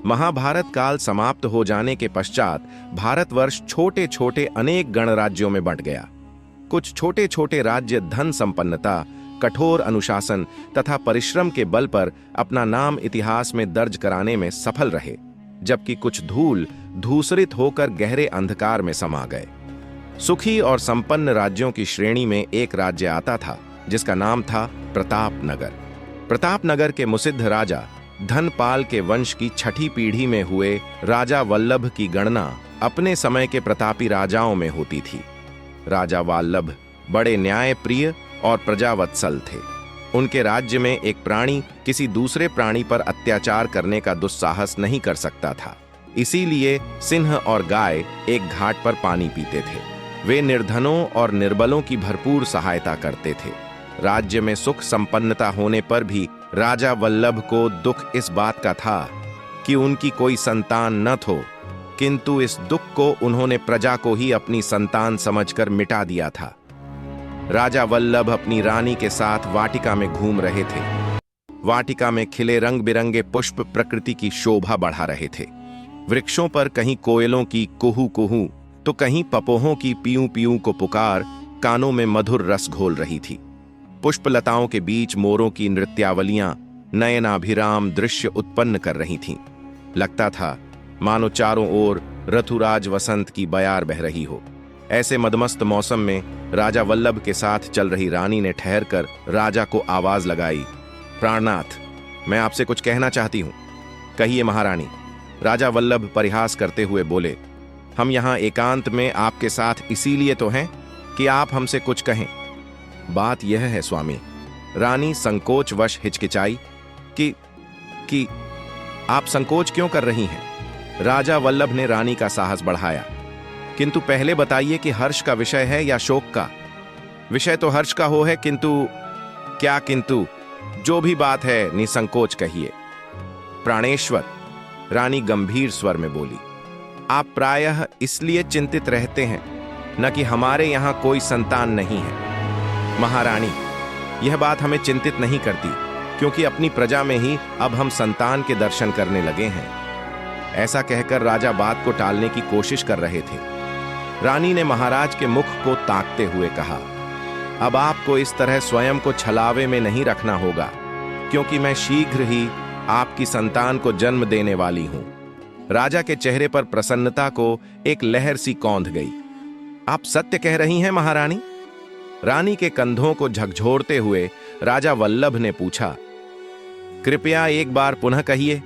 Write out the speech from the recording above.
महाभारत काल समाप्त हो जाने के पश्चात भारतवर्ष छोटे छोटे अनेक गणराज्यों में बंट गया। कुछ छोटे छोटे राज्य धन संपन्नता, कठोर अनुशासन तथा परिश्रम के बल पर अपना नाम इतिहास में दर्ज कराने में सफल रहे, जबकि कुछ धूल धूसरित होकर गहरे अंधकार में समा गए। सुखी और संपन्न राज्यों की श्रेणी में एक राज्य आता था जिसका नाम था प्रतापनगर। प्रतापनगर के मुसिद्ध राजा धनपाल के वंश की छठी पीढ़ी में हुए राजा वल्लभ की गणना अपने समय के प्रतापी राजाओं में होती थी। राजा वल्लभ बड़े न्यायप्रिय और प्रजावत्सल थे। उनके राज्य में एक प्राणी किसी दूसरे प्राणी पर अत्याचार करने का दुस्साहस नहीं कर सकता था। इसीलिए सिंह और गाय एक घाट पर पानी पीते थे। वे निर्धनों और निर्बलों की भरपूर सहायता करते थे। राज्य में सुख संपन्नता होने पर भी राजा वल्लभ को दुख इस बात का था कि उनकी कोई संतान न थो, किंतु इस दुख को उन्होंने प्रजा को ही अपनी संतान समझकर मिटा दिया था। राजा वल्लभ अपनी रानी के साथ वाटिका में घूम रहे थे। वाटिका में खिले रंग बिरंगे पुष्प प्रकृति की शोभा बढ़ा रहे थे। वृक्षों पर कहीं कोयलों की कुहू कुहू तो कहीं पपोहों की पीऊ पीऊ को पुकार कानों में मधुर रस घोल रही थी। पुष्पलताओं के बीच मोरों की नृत्यावलियां नयनाभिराम दृश्य उत्पन्न कर रही थीं। लगता था मानो चारों ओर ऋतुराज वसंत की बयार बह रही हो। ऐसे मदमस्त मौसम में राजा वल्लभ के साथ चल रही रानी ने ठहरकर राजा को आवाज लगाई, प्राणनाथ, मैं आपसे कुछ कहना चाहती हूं। कहिए महारानी। राजा वल्लभ परिहास करते हुए बोले, हम यहाँ एकांत में आपके साथ इसीलिए तो हैं कि आप हमसे कुछ कहें। बात यह है स्वामी, रानी संकोचवश हिचकिचाई कि आप संकोच क्यों कर रही हैं? राजा वल्लभ ने रानी का साहस बढ़ाया, किंतु पहले बताइए कि हर्ष का विषय है या शोक का? विषय तो हर्ष का हो है, किंतु क्या किंतु? जो भी बात है निसंकोच कहिए। प्राणेश्वर, रानी गंभीर स्वर में बोली, आप प्रायः इसलिए चिंतित रहते हैं न कि हमारे यहां कोई संतान नहीं है। महारानी, यह बात हमें चिंतित नहीं करती, क्योंकि अपनी प्रजा में ही अब हम संतान के दर्शन करने लगे हैं। ऐसा कहकर राजा बात को टालने की कोशिश कर रहे थे। रानी ने महाराज के मुख को ताकते हुए कहा, अब आपको इस तरह स्वयं को छलावे में नहीं रखना होगा, क्योंकि मैं शीघ्र ही आपकी संतान को जन्म देने वाली हूं। राजा के चेहरे पर प्रसन्नता को एक लहर सी कौंध गई। आप सत्य कह रही हैं महारानी? रानी के कंधों को झकझोरते हुए राजा वल्लभ ने पूछा, कृपया एक बार पुनः कहिए।